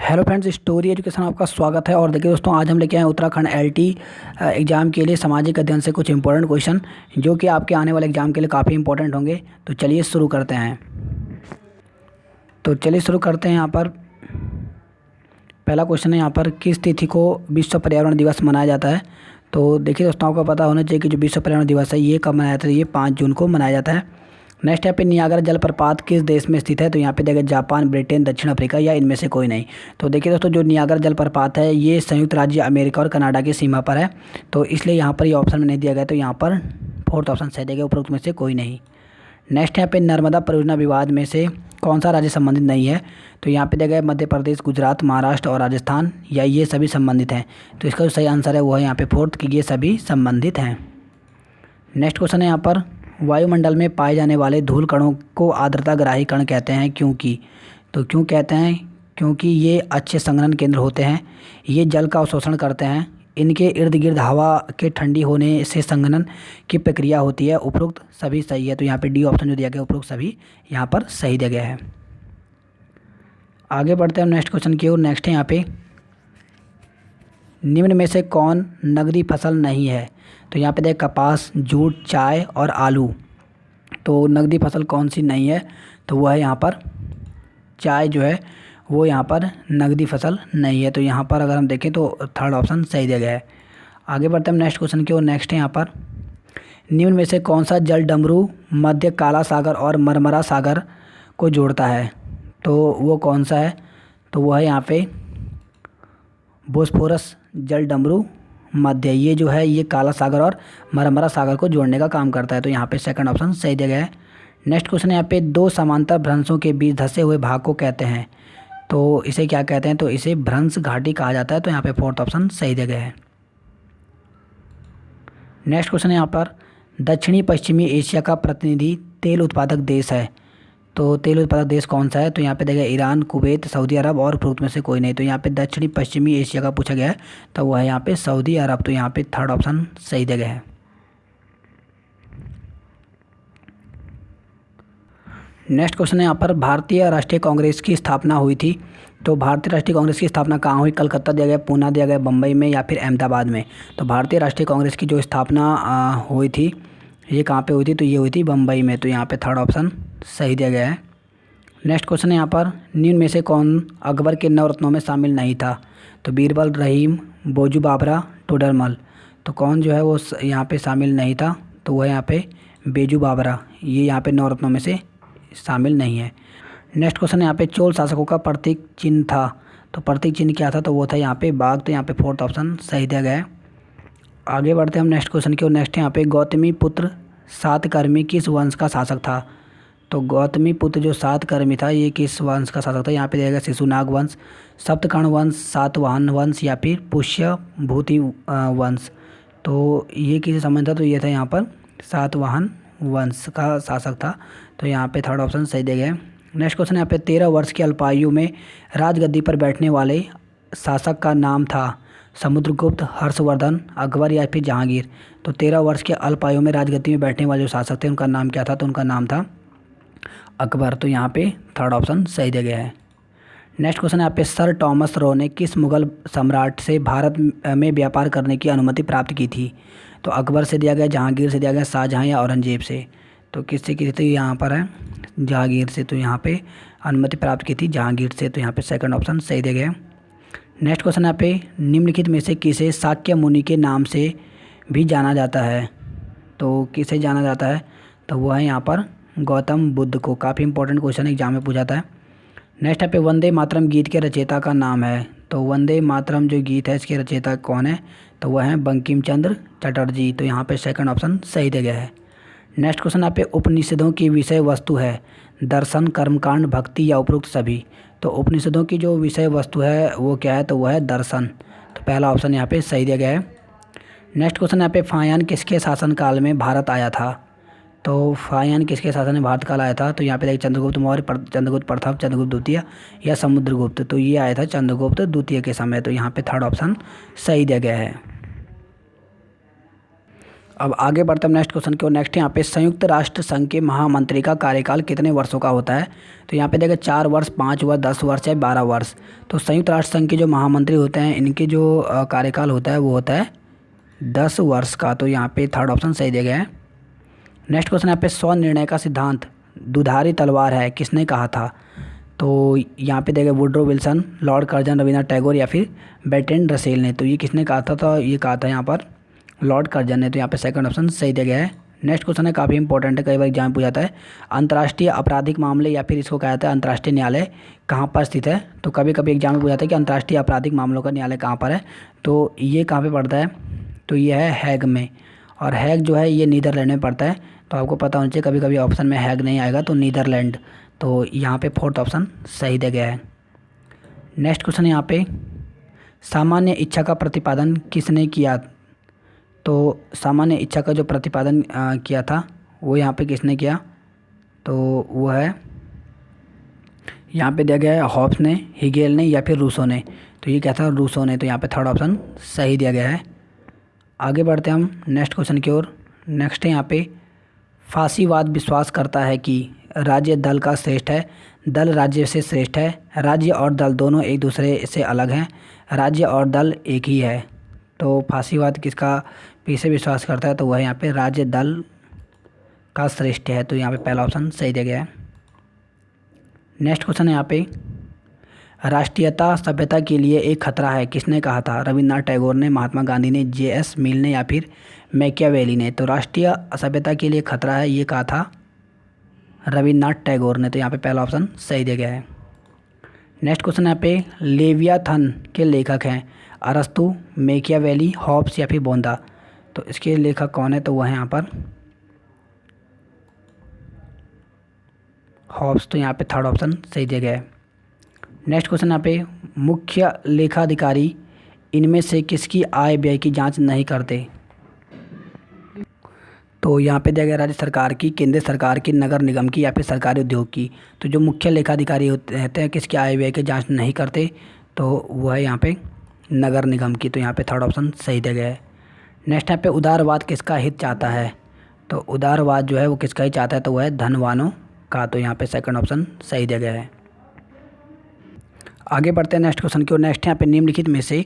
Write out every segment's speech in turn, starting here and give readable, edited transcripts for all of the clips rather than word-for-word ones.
Hello friends, story education आपका स्वागत है। और देखिए दोस्तों, आज हम लेके आए उत्तराखंड एलटी एग्ज़ाम के लिए सामाजिक अध्ययन से कुछ इंपॉर्टेंट क्वेश्चन जो कि आपके आने वाले एग्ज़ाम के लिए काफ़ी इंपॉर्टेंट होंगे। तो चलिए शुरू करते हैं। यहाँ पर पहला क्वेश्चन है। यहाँ पर किस तिथि को विश्व पर्यावरण दिवस मनाया जाता है? तो देखिए दोस्तों, आपको पता होना चाहिए कि जो विश्व पर्यावरण दिवस है ये कब मनाया जाता है। ये 5 जून को मनाया जाता है। नेक्स्ट यहाँ पे नियाग्रा जलप्रपात किस देश में स्थित है? तो यहाँ पे देखिए जापान, ब्रिटेन, दक्षिण अफ्रीका या इनमें से कोई नहीं। तो देखिए दोस्तों, जो नियाग्रा जलप्रपात है ये संयुक्त राज्य अमेरिका और कनाडा की सीमा पर है, तो इसलिए यहाँ पर ये ऑप्शन में नहीं दिया गया। तो यहाँ पर फोर्थ ऑप्शन सही दिया गया, उपरोक्त में से कोई नहीं। नेक्स्ट यहाँ पे नर्मदा परियोजना विवाद में से कौन सा राज्य संबंधित नहीं है? तो यहाँ पे दिया गया मध्य प्रदेश, गुजरात, महाराष्ट्र और राजस्थान, या ये सभी संबंधित हैं। तो इसका जो सही आंसर है वो है यहाँ पे फोर्थ, कि ये सभी संबंधित हैं। नेक्स्ट क्वेश्चन है यहाँ पर, वायुमंडल में पाए जाने वाले धूल कणों को आर्द्रताग्राही कण कहते हैं, क्योंकि? तो क्यों कहते हैं? क्योंकि ये अच्छे संघनन केंद्र होते हैं, ये जल का अवशोषण करते हैं, इनके इर्द गिर्द हवा के ठंडी होने से संघनन की प्रक्रिया होती है। उपरोक्त सभी सही है। तो यहाँ पे डी ऑप्शन जो दिया गया, उपरोक्त सभी यहाँ पर सही दिया गया है। आगे बढ़ते हैं हम नेक्स्ट क्वेश्चन की ओर। नेक्स्ट है यहाँ पे, निम्न में से कौन नगदी फसल नहीं है? तो यहाँ पे देख कपास, जूट, चाय और आलू। तो नगदी फसल कौन सी नहीं है? तो वो है यहाँ पर चाय जो है वो यहाँ पर नगदी फसल नहीं है। तो यहाँ पर अगर हम देखें तो थर्ड ऑप्शन सही दिया गया है। आगे बढ़ते हैं नेक्स्ट क्वेश्चन की ओर। नेक्स्ट है यहाँ पर, निम्न में से कौन सा जल डमरू मध्य काला सागर और मरमरा सागर को जोड़ता है? तो वो कौन सा है? तो वो है यहाँ पे बोस्फोरस जल डमरू मध्य। ये जो है ये काला सागर और मरमरा सागर को जोड़ने का काम करता है। तो यहाँ पे सेकंड ऑप्शन सही दिया गया है। नेक्स्ट क्वेश्चन है यहाँ पे, दो समांतर भ्रंशों के बीच धंसे हुए भाग को कहते हैं? तो इसे क्या कहते हैं? तो इसे भ्रंश घाटी कहा जाता है। तो यहाँ पे फोर्थ ऑप्शन सही दिया गया है। नेक्स्ट क्वेश्चन है यहाँ पर, दक्षिणी पश्चिमी एशिया का प्रतिनिधि तेल उत्पादक देश है? तो तेल उत्पादक देश कौन सा है? तो यहाँ पे देखिए ईरान, कुवैत, सऊदी अरब और उपरोक्त में से कोई नहीं। तो यहाँ पे दक्षिणी पश्चिमी एशिया का पूछा गया है, तो वो है यहाँ पे सऊदी अरब। तो यहाँ पे थर्ड ऑप्शन सही दिया गया है। नेक्स्ट क्वेश्चन है यहाँ पर, भारतीय राष्ट्रीय कांग्रेस की स्थापना हुई थी? तो भारतीय राष्ट्रीय कांग्रेस की स्थापना कहाँ हुई? कलकत्ता दिया गया, पूना दिया गया, बम्बई में, या फिर अहमदाबाद में। तो भारतीय राष्ट्रीय कांग्रेस की जो स्थापना हुई थी ये कहाँ पे हुई थी? तो ये हुई थी बम्बई में। तो यहाँ पे थर्ड ऑप्शन सही दिया गया है। नेक्स्ट क्वेश्चन है यहाँ पर, निम्न में से कौन अकबर के नवरत्नों में शामिल नहीं था? तो बीरबल, रहीम, बोजू बाबरा, टोडरमल। तो कौन जो है वो यहाँ पे शामिल नहीं था? तो वह यहाँ पे बेजू बाबरा, ये यहाँ पे नवरत्नों में से शामिल नहीं है। नेक्स्ट क्वेश्चन है यहाँ पे, चोल शासकों का प्रतीक चिन्ह था? तो प्रतीक चिन्ह क्या था? तो वो था यहाँ पे बाघ। तो यहाँ पे फोर्थ ऑप्शन सही दिया गया है। आगे बढ़ते हैं हम नेक्स्ट क्वेश्चन की ओर। नेक्स्ट यहाँ पे, गौतमी पुत्र सातकर्मी किस वंश का शासक था? तो गौतमी पुत्र जो सातकर्मी था ये किस वंश का शासक था? यहाँ पे दिया शिशुनाग वंश, सप्तकर्ण वंश, सातवाहन वंश, या फिर पुष्यभूति वंश। तो ये किसी संबंध था? तो ये था यहाँ पर सातवाहन वंश का शासक था। तो यहाँ पे थर्ड ऑप्शन सही दिया गया है। नेक्स्ट क्वेश्चन यहाँ पे, 13 वर्ष की अल्पायु में राजगद्दी पर बैठने वाले शासक का नाम था? समुद्रगुप्त, हर्षवर्धन, अकबर, या फिर जहांगीर। तो 13 वर्ष के अल्पायु में राजगद्दी में बैठने वाले जो शासक थे उनका नाम क्या था? तो उनका नाम था अकबर। तो यहाँ पे थर्ड ऑप्शन सही दिया गया है। नेक्स्ट क्वेश्चन यहाँ पे, सर टॉमस रो ने किस मुगल सम्राट से भारत में व्यापार करने की अनुमति प्राप्त की थी? तो अकबर से दिया गया, जहांगीर से दिया गया, शाहजहाँ या औरंगजेब से। तो किससे की थी? यहाँ पर है जहांगीर से। तो यहाँ पे अनुमति प्राप्त की थी जहांगीर से। तो यहाँ पे सेकंड ऑप्शन सही दिया गया। नेक्स्ट क्वेश्चन यहाँ पे, निम्नलिखित में से किसे शाक्य मुनि के नाम से भी जाना जाता है? तो किसे जाना जाता है? तो वो है यहाँ पर गौतम बुद्ध को। काफ़ी इंपॉर्टेंट क्वेश्चन एग्जाम में पूछा जाता है। नेक्स्ट यहाँ पे, वंदे मातरम गीत के रचयिता का नाम है? तो वंदे मातरम जो गीत है इसके रचयिता कौन है? तो वह है बंकिम चंद्र चटर्जी। तो यहाँ पे सेकंड ऑप्शन सही दिया गया है। नेक्स्ट क्वेश्चन यहाँ पे, उपनिषदों की विषय वस्तु है दर्शन, कर्मकांड, भक्ति, या उपरोक्त सभी? तो उपनिषदों की जो विषय वस्तु है वो क्या है? तो वह है दर्शन। तो पहला ऑप्शन यहाँ पे सही दिया गया है। नेक्स्ट क्वेश्चन यहाँ पे, फायान किसके शासनकाल में भारत आया था? तो फायान किसके शासन में भारत काल आया था? तो यहाँ पे देखिए चंद्रगुप्त मौर्य, चंद्रगुप्त प्रथम, चंद्रगुप्त द्वितीय, या समुद्रगुप्त। तो ये आया था चंद्रगुप्त द्वितीय के समय। तो यहाँ पे थर्ड ऑप्शन सही दिया गया है। अब आगे बढ़ते हैं नेक्स्ट क्वेश्चन की ओर। नेक्स्ट यहाँ पे संयुक्त राष्ट्र संघ के महामंत्री का कार्यकाल कितने वर्षों का होता है? तो यहाँ पे देखिए 4 वर्ष, 5 वर्ष, 10 वर्ष या 12 वर्ष। तो संयुक्त राष्ट्र संघ के जो महामंत्री होते हैं इनके जो कार्यकाल होता है वो होता है 10 वर्ष का। तो यहाँ पे थर्ड ऑप्शन सही दिया गया है। नेक्स्ट क्वेश्चन यहाँ पे स्वनिर्णय का सिद्धांत दुधारी तलवार है किसने कहा था? तो यहाँ पे देखिए Woodrow Wilson, Lord Curzon, Rabindranath Tagore या फिर बर्ट्रैंड रसेल ने। तो ये किसने कहा था? तो ये कहा था यहाँ पर लॉर्ड कर्जन ने। तो यहाँ पे सेकंड ऑप्शन सही दिया गया है। नेक्स्ट क्वेश्चन है काफ़ी इंपॉर्टेंट है, कई बार एग्जाम में पूछा जाता है। अंतर्राष्ट्रीय आपराधिक मामले या फिर इसको कहा जाता है अंतर्राष्ट्रीय न्यायालय कहाँ पर स्थित है? तो कभी कभी एग्जाम में पूछा जाता है कि अंतर्राष्ट्रीय आपराधिक मामलों का न्यायालय कहाँ पर है, तो ये कहाँ पर पड़ता है? तो ये है हैग में। और हैग जो है ये नीदरलैंड में पड़ता है। तो आपको पता होना चाहिए, कभी कभी ऑप्शन में हैग नहीं आएगा तो नीदरलैंड। तो यहाँ पे फोर्थ ऑप्शन सही दिया गया है। नेक्स्ट क्वेश्चन यहाँ पे सामान्य इच्छा का प्रतिपादन किसने किया? तो सामान्य इच्छा का जो प्रतिपादन किया था वो यहाँ पे किसने किया? तो वो है यहाँ पे दिया गया है हॉब्स ने, हिगेल ने या फिर रूसो ने। तो ये क्या था? रूसो ने। तो यहाँ पे थर्ड ऑप्शन सही दिया गया है। आगे बढ़ते हैं हम नेक्स्ट क्वेश्चन की ओर। नेक्स्ट है यहाँ पे फासीवाद विश्वास करता है कि राज्य दल का श्रेष्ठ है, दल राज्य से श्रेष्ठ है, राज्य और दल दोनों एक दूसरे से अलग हैं, राज्य और दल एक ही है। तो फासीवाद किसका पीछे विश्वास करता है? तो वह यहाँ पे राज्य दल का श्रेष्ठ है। तो यहाँ पे पहला ऑप्शन सही दिया गया है। नेक्स्ट क्वेश्चन है यहाँ पे राष्ट्रीयता सभ्यता के लिए एक खतरा है किसने कहा था? रविन्द्रनाथ टैगोर ने, महात्मा गांधी ने, J.S. मिल ने या फिर मैकियावेली ने। तो राष्ट्रीय सभ्यता के लिए खतरा है ये कहा था रविन्द्रनाथ टैगोर ने। तो यहाँ पे पहला ऑप्शन सही दिया गया है। नेक्स्ट क्वेश्चन यहाँ पे लेवियाथन के लेखक हैं अरस्तु, मैकियावेली, हॉब्स या फिर बोंदा। तो इसके लेखक कौन है? तो वह है यहाँ पर हॉब्स। तो यहाँ पे थर्ड ऑप्शन सही दिया गया है। नेक्स्ट क्वेश्चन यहाँ पे मुख्य लेखाधिकारी इनमें से किसकी आय व्यय की जांच नहीं करते? तो यहाँ पे दिया गया राज्य सरकार की, केंद्र सरकार की, नगर निगम की या फिर सरकारी उद्योग की। तो जो मुख्य लेखाधिकारी होते हैं किसकी आय व्यय की जांच नहीं करते? तो वह है यहाँ पे नगर निगम की। तो यहाँ पे थर्ड ऑप्शन सही दिया गया है। नेक्स्ट यहाँ पे उदारवाद किसका हित चाहता है? तो उदारवाद जो है वो किसका ही चाहता है? तो वह है धनवानों का। तो यहाँ पे सेकंड ऑप्शन सही दिया गया है। आगे बढ़ते हैं नेक्स्ट क्वेश्चन की ओर। नेक्स्ट यहाँ पे निम्नलिखित में से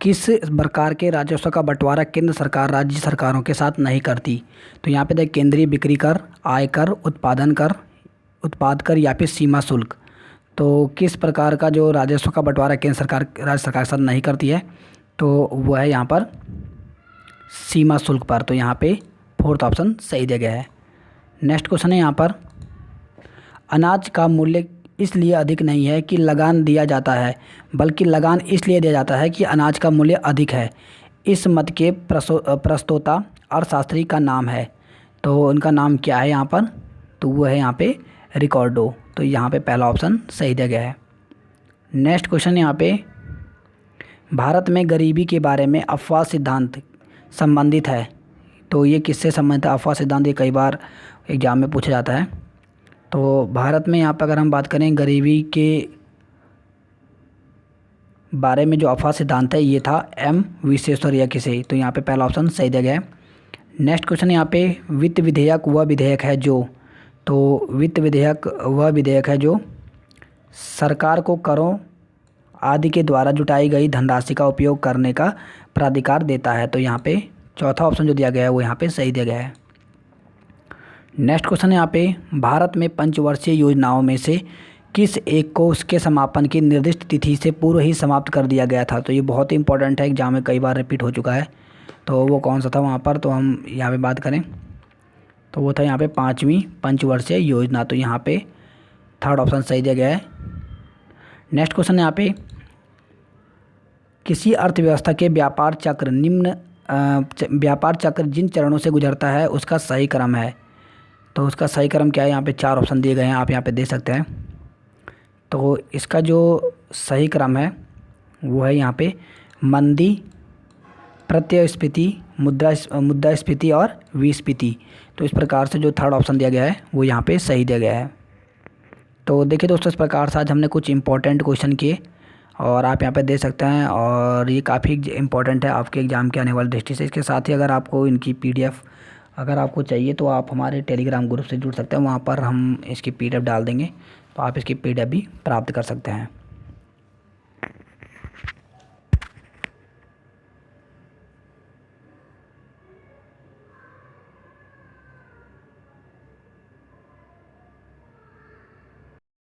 किस प्रकार के राजस्व का बंटवारा केंद्र सरकार राज्य सरकारों के साथ नहीं करती? तो यहाँ पे देख केंद्रीय बिक्री कर, आयकर, उत्पादन कर, उत्पाद कर या फिर सीमा शुल्क। तो किस प्रकार का जो राजस्व का बंटवारा केंद्र सरकार राज्य सरकार के साथ नहीं करती है? तो वह है यहाँ पर सीमा शुल्क पर। तो यहाँ पे फोर्थ ऑप्शन सही दिया गया है। नेक्स्ट क्वेश्चन है यहाँ पर अनाज का मूल्य इसलिए अधिक नहीं है कि लगान दिया जाता है, बल्कि लगान इसलिए दिया जाता है कि अनाज का मूल्य अधिक है। इस मत के प्रस्तोता अर्थशास्त्री का नाम है। तो उनका नाम क्या है यहाँ पर? तो वो है यहाँ पे रिकॉर्डो। तो यहाँ पे पहला ऑप्शन सही दिया गया है। नेक्स्ट क्वेश्चन यहाँ पे भारत में गरीबी के बारे में अफवाह सिद्धांत संबंधित है। तो ये किससे संबंधित है अफवाह सिद्धांत? ये कई बार एग्जाम में पूछा जाता है। तो भारत में यहाँ पर अगर हम बात करें गरीबी के बारे में जो अफवाह सिद्धांत है ये था M. विश्वेश्वरैया से। तो यहाँ पे पहला ऑप्शन सही दिया गया है। नेक्स्ट क्वेश्चन यहाँ पे वित्त विधेयक वह विधेयक है जो। तो वित्त विधेयक वह विधेयक है जो सरकार को करों आदि के द्वारा जुटाई गई धनराशि का उपयोग करने का प्राधिकार देता है। तो यहाँ पे चौथा ऑप्शन जो दिया गया है वो यहाँ पे सही दिया गया है। नेक्स्ट क्वेश्चन है यहाँ पे भारत में पंचवर्षीय योजनाओं में से किस एक को उसके समापन की निर्दिष्ट तिथि से पूर्व ही समाप्त कर दिया गया था? तो ये बहुत ही इंपॉर्टेंट है, एग्जाम में कई बार रिपीट हो चुका है। तो वो कौन सा था वहाँ पर? तो हम यहाँ पे बात करें तो वो था यहाँ पे 5वीं पंचवर्षीय योजना। तो यहाँ पे थर्ड ऑप्शन सही दिया गया है। नेक्स्ट क्वेश्चन यहाँ पे किसी अर्थव्यवस्था के व्यापार चक्र जिन चरणों से गुजरता है उसका सही क्रम है। तो उसका सही क्रम क्या है? यहाँ पे 4 ऑप्शन दिए गए हैं, आप यहाँ पे देख सकते हैं। तो इसका जो सही क्रम है वो है यहाँ पे मंदी, प्रत्ययस्फीति, मुद्रास्फीति और विस्फीति। तो इस प्रकार से जो थर्ड ऑप्शन दिया गया है वो यहाँ पे सही दिया गया है। तो देखिए दोस्तों, इस प्रकार से आज हमने कुछ इंपॉर्टेंट क्वेश्चन किए। और आप यहाँ पे दे सकते हैं, और ये काफ़ी इंपॉर्टेंट है आपके एग्ज़ाम के आने वाली दृष्टि से। इसके साथ ही अगर आपको इनकी पीडीएफ अगर आपको चाहिए तो आप हमारे टेलीग्राम ग्रुप से जुड़ सकते हैं, वहाँ पर हम इसकी पीडीएफ डाल देंगे, तो आप इसकी पीडीएफ भी प्राप्त कर सकते हैं।